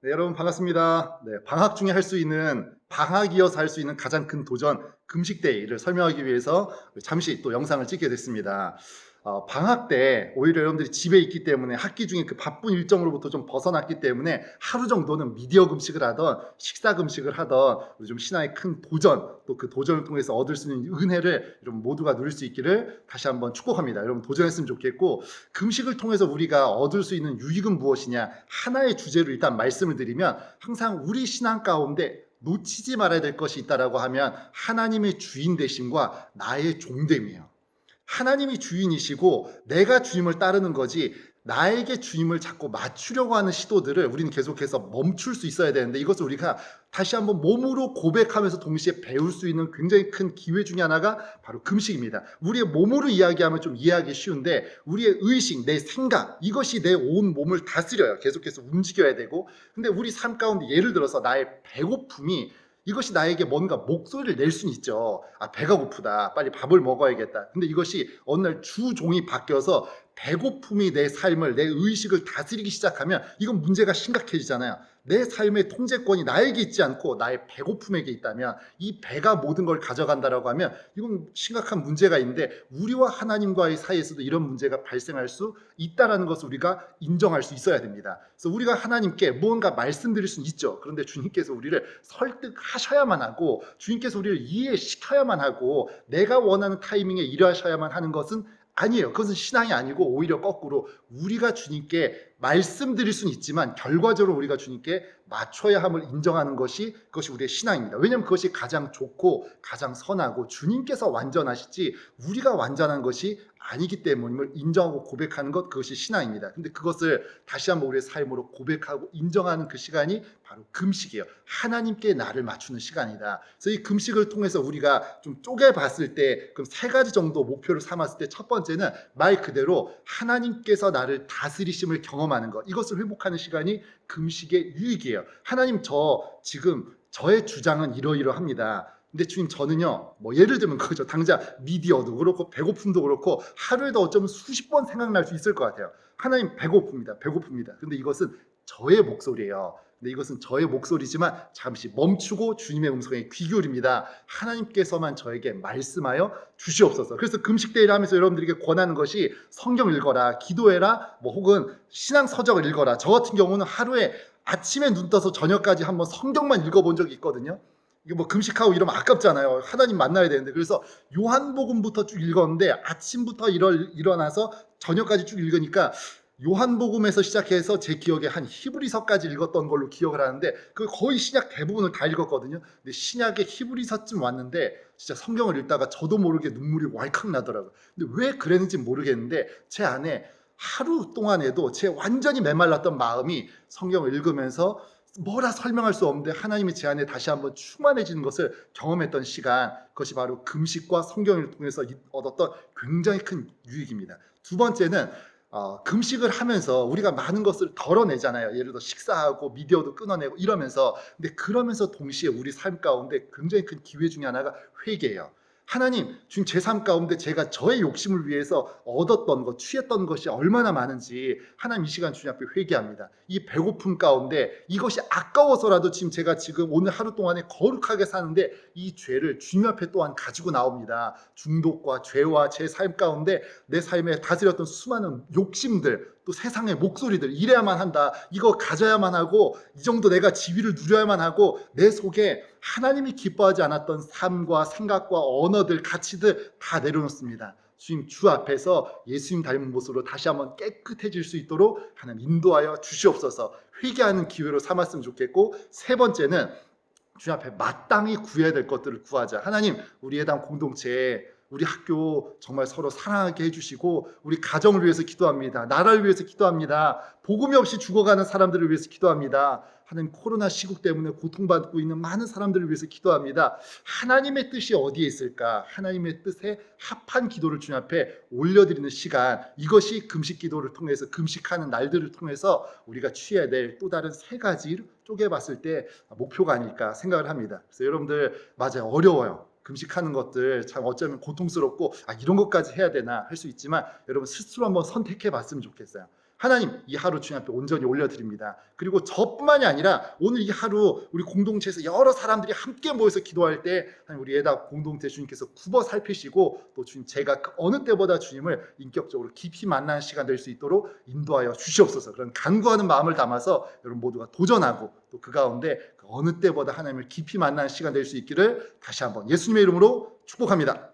네, 여러분 반갑습니다. 네, 방학 중에 할 수 있는 방학이어서 할 수 있는 가장 큰 도전 금식데이를 설명하기 위해서 잠시 또 영상을 찍게 됐습니다. 방학 때 오히려 여러분들이 집에 있기 때문에 학기 중에 그 바쁜 일정으로부터 좀 벗어났기 때문에 하루 정도는 미디어 금식을 하던 식사 금식을 하던 우리 좀 신앙의 큰 도전, 또 그 도전을 통해서 얻을 수 있는 은혜를 여러분 모두가 누릴 수 있기를 다시 한번 축복합니다. 여러분 도전했으면 좋겠고, 금식을 통해서 우리가 얻을 수 있는 유익은 무엇이냐, 하나의 주제로 일단 말씀을 드리면, 항상 우리 신앙 가운데 놓치지 말아야 될 것이 있다라고 하면 하나님의 주인 되심과 나의 종됨이에요. 하나님이 주인이시고 내가 주임을 따르는 거지, 나에게 주임을 자꾸 맞추려고 하는 시도들을 우리는 계속해서 멈출 수 있어야 되는데, 이것을 우리가 다시 한번 몸으로 고백하면서 동시에 배울 수 있는 굉장히 큰 기회 중에 하나가 바로 금식입니다. 우리의 몸으로 이야기하면 좀 이해하기 쉬운데, 우리의 의식, 내 생각, 이것이 내 온 몸을 다스려요. 계속해서 움직여야 되고. 근데 우리 삶 가운데 예를 들어서 나의 배고픔이, 이것이 나에게 뭔가 목소리를 낼 수는 있죠. 아, 배가 고프다, 빨리 밥을 먹어야겠다. 근데 이것이 어느 날 주종이 바뀌어서 배고픔이 내 삶을, 내 의식을 다스리기 시작하면 이건 문제가 심각해지잖아요. 내 삶의 통제권이 나에게 있지 않고 나의 배고픔에게 있다면, 이 배가 모든 걸 가져간다라고 하면 이건 심각한 문제가 있는데, 우리와 하나님과의 사이에서도 이런 문제가 발생할 수 있다라는 것을 우리가 인정할 수 있어야 됩니다. 그래서 우리가 하나님께 무언가 말씀드릴 수는 있죠. 그런데 주님께서 우리를 설득하셔야만 하고, 주님께서 우리를 이해시켜야만 하고, 내가 원하는 타이밍에 일하셔야만 하는 것은 아니에요. 그것은 신앙이 아니고 오히려 거꾸로, 우리가 주님께 말씀드릴 수는 있지만 결과적으로 우리가 주님께 맞춰야 함을 인정하는 것이, 그것이 우리의 신앙입니다. 왜냐하면 그것이 가장 좋고 가장 선하고 주님께서 완전하시지 우리가 완전한 것이 아니기 때문임을 인정하고 고백하는 것, 그것이 신앙입니다. 근데 그것을 다시 한번 우리의 삶으로 고백하고 인정하는 그 시간이 바로 금식이에요. 하나님께 나를 맞추는 시간이다. 그래서 이 금식을 통해서 우리가 좀 쪼개봤을 때 그럼 세 가지 정도 목표를 삼았을 때, 첫 번째는 말 그대로 하나님께서 나를 다스리심을 경험하는 것, 이것을 회복하는 시간이 금식의 유익이에요. 하나님, 지금 저의 주장은 이러이러합니다. 근데 주님, 저는요, 뭐 예를 들면 그거죠. 당장 미디어도 그렇고 배고픔도 그렇고 하루에도 어쩌면 수십 번 생각날 수 있을 것 같아요. 하나님, 배고픕니다. 근데 이것은 저의 목소리예요. 근데 이것은 저의 목소리지만 잠시 멈추고 주님의 음성에 귀 기울입니다. 하나님께서만 저에게 말씀하여 주시옵소서. 그래서 금식데이를 하면서 여러분들에게 권하는 것이, 성경 읽어라, 기도해라, 뭐 혹은 신앙 서적을 읽어라. 저 같은 경우는 하루에 아침에 눈 떠서 저녁까지 한번 성경만 읽어본 적이 있거든요. 이게 뭐 금식하고 이러면 아깝잖아요. 하나님 만나야 되는데. 그래서 요한복음부터 쭉 읽었는데, 아침부터 일어나서 저녁까지 쭉 읽으니까 요한복음에서 시작해서 제 기억에 한 히브리서까지 읽었던 걸로 기억을 하는데, 그 거의 신약 대부분을 다 읽었거든요. 근데 신약의 히브리서쯤 왔는데 진짜 성경을 읽다가 저도 모르게 눈물이 왈칵 나더라고요. 근데 왜 그랬는지 모르겠는데, 제 안에 하루 동안에도 제 완전히 메말랐던 마음이 성경을 읽으면서 뭐라 설명할 수 없는데 하나님이 제 안에 다시 한번 충만해지는 것을 경험했던 시간, 그것이 바로 금식과 성경을 통해서 얻었던 굉장히 큰 유익입니다. 두 번째는, 금식을 하면서 우리가 많은 것을 덜어내잖아요. 예를 들어 식사하고 미디어도 끊어내고 이러면서. 근데 그러면서 동시에 우리 삶 가운데 굉장히 큰 기회 중에 하나가 회개예요. 하나님, 지금 제 삶 가운데 제가 저의 욕심을 위해서 얻었던 것, 취했던 것이 얼마나 많은지 하나님, 이 시간 주님 앞에 회개합니다. 이 배고픔 가운데 이것이 아까워서라도 제가 오늘 하루 동안에 거룩하게 사는데 이 죄를 주님 앞에 또한 가지고 나옵니다. 중독과 죄와 제 삶 가운데 내 삶에 다스렸던 수많은 욕심들, 또 세상의 목소리들, 이래야만 한다, 이거 가져야만 하고, 이 정도 내가 지위를 누려야만 하고, 내 속에 하나님이 기뻐하지 않았던 삶과 생각과 언어들, 가치들 다 내려놓습니다. 주님, 주 앞에서 예수님 닮은 모습으로 다시 한번 깨끗해질 수 있도록 하나님 인도하여 주시옵소서. 회개하는 기회로 삼았으면 좋겠고, 세 번째는 주님 앞에 마땅히 구해야 될 것들을 구하자. 하나님, 우리 예당 공동체에, 우리 학교 정말 서로 사랑하게 해주시고, 우리 가정을 위해서 기도합니다. 나라를 위해서 기도합니다. 복음이 없이 죽어가는 사람들을 위해서 기도합니다. 하나님, 코로나 시국 때문에 고통받고 있는 많은 사람들을 위해서 기도합니다. 하나님의 뜻이 어디에 있을까? 하나님의 뜻에 합한 기도를 주님 앞에 올려드리는 시간, 이것이 금식 기도를 통해서, 금식하는 날들을 통해서 우리가 취해야 될 또 다른 세 가지를 쪼개봤을 때 목표가 아닐까 생각을 합니다. 그래서 여러분들, 맞아요, 어려워요. 금식하는 것들 참 어쩌면 고통스럽고, 이런 것까지 해야 되나 할 수 있지만, 여러분 스스로 한번 선택해 봤으면 좋겠어요. 하나님, 이 하루 주님 앞에 온전히 올려드립니다. 그리고 저뿐만이 아니라 오늘 이 하루 우리 공동체에서 여러 사람들이 함께 모여서 기도할 때 하나님, 우리 예다 공동체 주님께서 굽어 살피시고 또 주님, 제가 그 어느 때보다 주님을 인격적으로 깊이 만나는 시간 될 수 있도록 인도하여 주시옵소서. 그런 간구하는 마음을 담아서 여러분 모두가 도전하고 또 그 가운데 그 어느 때보다 하나님을 깊이 만나는 시간 될 수 있기를 다시 한번 예수님의 이름으로 축복합니다.